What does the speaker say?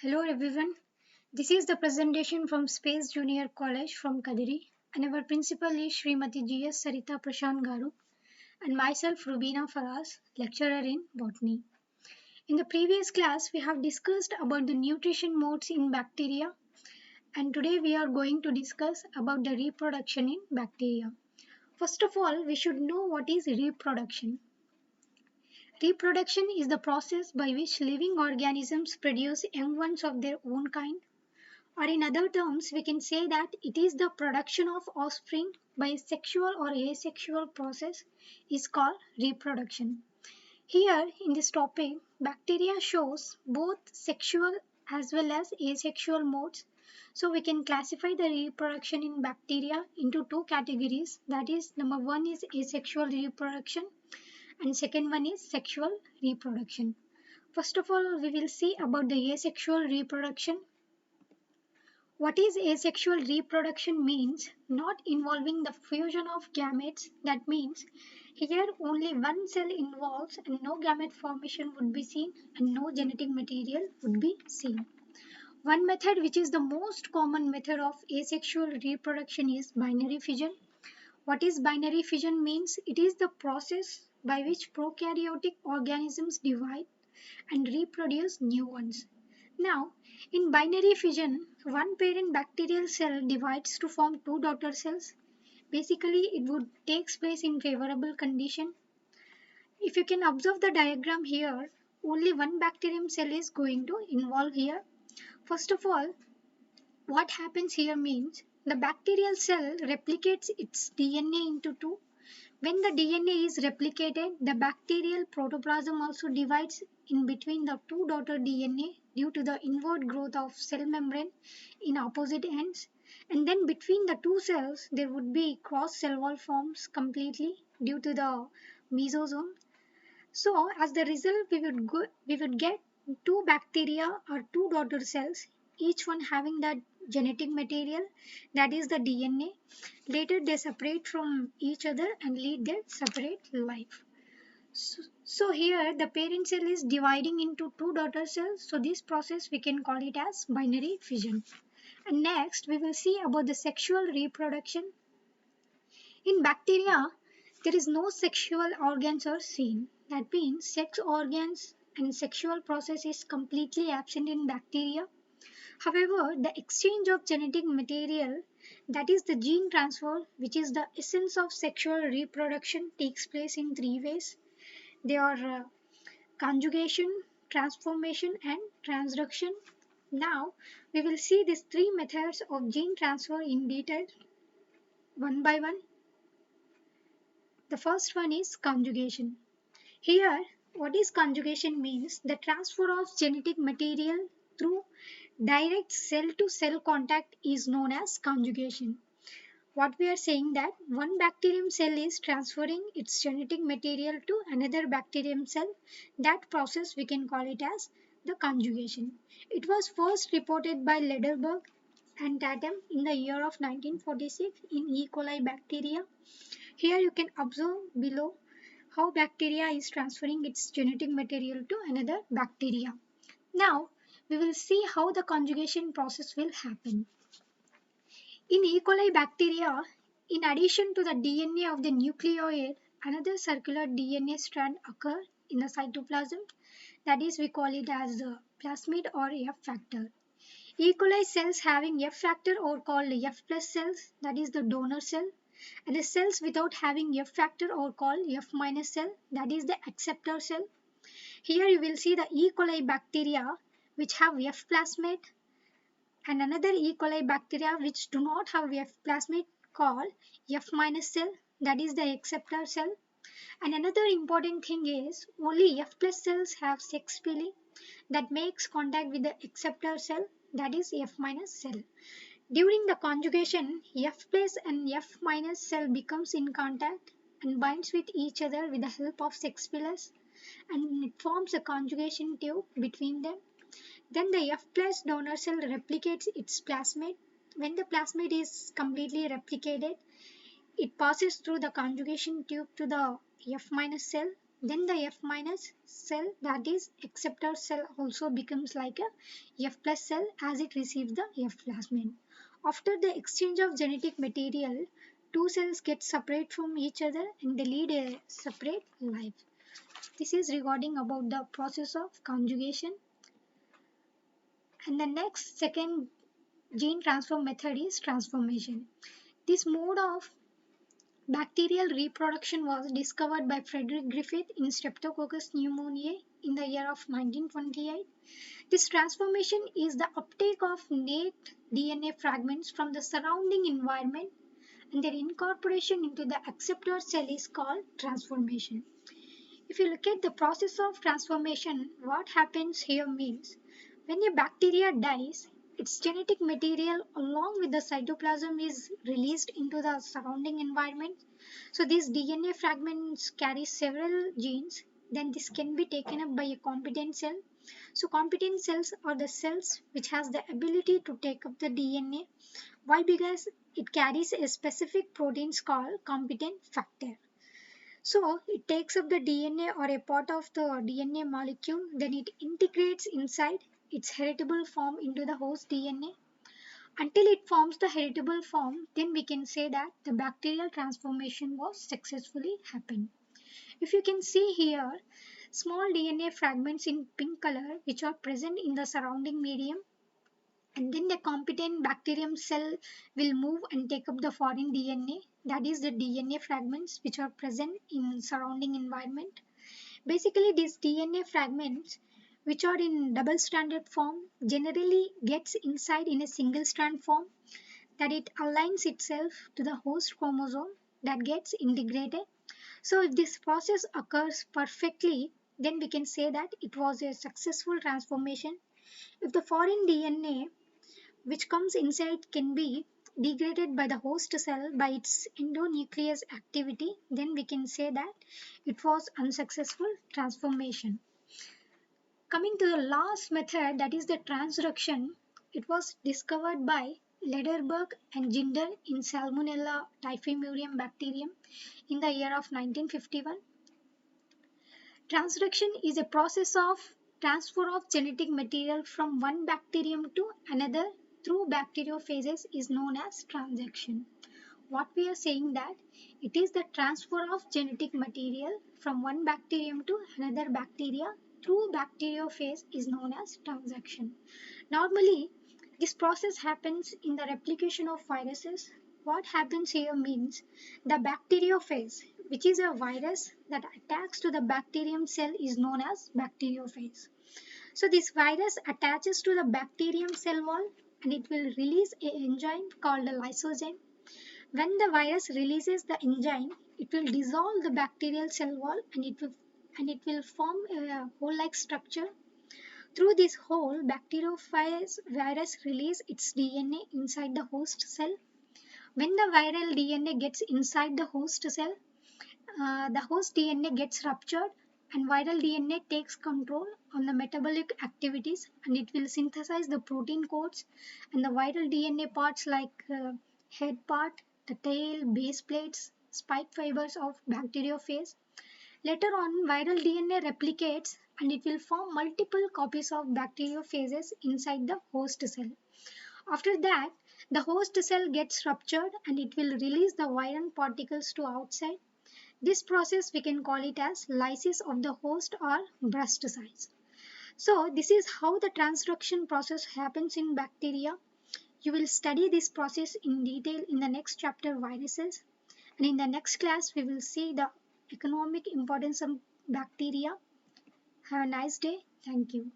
Hello everyone. This is the presentation from Space Junior College from Kadiri, and our principal is Srimati G.S. Sarita Prashant Garu and myself Rubina Faraz, lecturer in botany. In the previous class we have discussed about the nutrition modes in bacteria, and today we are going to discuss about the reproduction in bacteria. First of all, we should know what is reproduction. Reproduction is the process by which living organisms produce young ones of their own kind. Or in other terms, we can say that it is the production of offspring by a sexual or asexual process is called reproduction. Here in this topic, bacteria shows both sexual as well as asexual modes. So we can classify the reproduction in bacteria into two categories. That is, number one is asexual reproduction and second one is sexual reproduction. First of all, we will see about the asexual reproduction. What is asexual reproduction means not involving the fusion of gametes. That means here only one cell involves and no gamete formation would be seen and no genetic material would be seen. One method which is the most common method of asexual reproduction is binary fission. What is binary fission means? It is the process by which prokaryotic organisms divide and reproduce new ones. Now, in binary fission, one parent bacterial cell divides to form two daughter cells. Basically, it would takes place in favorable condition. If you can observe the diagram here, only one bacterium cell is going to involve here. First of all, what happens here means the bacterial cell replicates its DNA into two. When the DNA is replicated, the bacterial protoplasm also divides in between the two daughter DNA due to the inward growth of cell membrane in opposite ends. And then between the two cells, there would be cross cell wall forms completely due to the mesosome. So, as the result, we would get two bacteria or two daughter cells, each one having that genetic material, that is the DNA. Later, they separate from each other and lead their separate life. So here the parent cell is dividing into two daughter cells. So this process we can call it as binary fission. And next we will see about the sexual reproduction. In bacteria, there is no sexual organs are seen. That means sex organs and sexual process is completely absent in bacteria. However, the exchange of genetic material, that is the gene transfer, which is the essence of sexual reproduction, takes place in three ways. They are conjugation, transformation, and transduction. Now, we will see these three methods of gene transfer in detail one by one. The first one is conjugation. Here, what is conjugation means the transfer of genetic material through direct cell to cell contact is known as conjugation. What we are saying that one bacterium cell is transferring its genetic material to another bacterium cell. That process we can call it as the conjugation. It was first reported by Lederberg and Tatum in the year of 1946 in E. coli bacteria. Here you can observe below how bacteria is transferring its genetic material to another bacteria. Now we will see how the conjugation process will happen. In E. coli bacteria, in addition to the DNA of the nucleoid, another circular DNA strand occurs in the cytoplasm. That is, we call it as the plasmid or F factor. E. coli cells having F factor are called F plus cells, that is the donor cell, and the cells without having F factor are called F minus cell, that is the acceptor cell. Here you will see the E. coli bacteria which have F plasmid and another E. coli bacteria which do not have F plasmid called F minus cell, that is the acceptor cell. And another important thing is only F plus cells have sex pili that makes contact with the acceptor cell, that is F minus cell. During the conjugation, F plus and F minus cell becomes in contact and binds with each other with the help of sex pillars, and it forms a conjugation tube between them. Then the F plus donor cell replicates its plasmid. When the plasmid is completely replicated, it passes through the conjugation tube to the F minus cell. Then the F minus cell, that is acceptor cell, also becomes like a F plus cell as it receives the F plasmid. After the exchange of genetic material, two cells get separate from each other and they lead a separate life. This is regarding about the process of conjugation. And the next second gene transfer method is transformation. This mode of bacterial reproduction was discovered by Frederick Griffith in Streptococcus pneumoniae in the year of 1928. This transformation is the uptake of innate DNA fragments from the surrounding environment and their incorporation into the acceptor cell is called transformation. If you look at the process of transformation, what happens here means when a bacteria dies, its genetic material along with the cytoplasm is released into the surrounding environment. So these DNA fragments carry several genes. Then this can be taken up by a competent cell. So competent cells are the cells which has the ability to take up the DNA. Why? Because it carries a specific proteins called competent factor. So it takes up the DNA or a part of the DNA molecule, then it integrates inside its heritable form into the host DNA. Until it forms the heritable form, then we can say that the bacterial transformation was successfully happened. If you can see here, small DNA fragments in pink color which are present in the surrounding medium, and then the competent bacterium cell will move and take up the foreign DNA, that is the DNA fragments which are present in surrounding environment. Basically these DNA fragments which are in double stranded form generally gets inside in a single strand form, that it aligns itself to the host chromosome that gets integrated. So if this process occurs perfectly, then we can say that it was a successful transformation. If the foreign DNA which comes inside can be degraded by the host cell by its endonuclease activity, then we can say that it was unsuccessful transformation. Coming to the last method, that is the transduction, it was discovered by Lederberg and Ginder in Salmonella typhimurium bacterium in the year of 1951. Transduction is a process of transfer of genetic material from one bacterium to another through bacteriophages is known as transaction. What we are saying that it is the transfer of genetic material from one bacterium to another bacteria through bacteriophase is known as transaction. Normally, this process happens in the replication of viruses. What happens here means the bacteriophage, which is a virus that attacks to the bacterium cell, is known as bacteriophage. So this virus attaches to the bacterium cell wall and it will release an enzyme called a lysozyme. When the virus releases the enzyme, it will dissolve the bacterial cell wall and it will form a hole-like structure. Through this hole, bacteriophage virus release its DNA inside the host cell. When the viral DNA gets inside the host cell, the host DNA gets ruptured and viral DNA takes control on the metabolic activities and it will synthesize the protein codes and the viral DNA parts like head part, the tail, base plates, spike fibers of bacteriophage. Later on, viral DNA replicates and it will form multiple copies of bacteriophages inside the host cell. After that, the host cell gets ruptured and it will release the viral particles to outside. This process we can call it as lysis of the host or burst size. So this is how the transduction process happens in bacteria. You will study this process in detail in the next chapter, viruses, and in the next class we will see the economic importance of bacteria. Have a nice day. Thank you.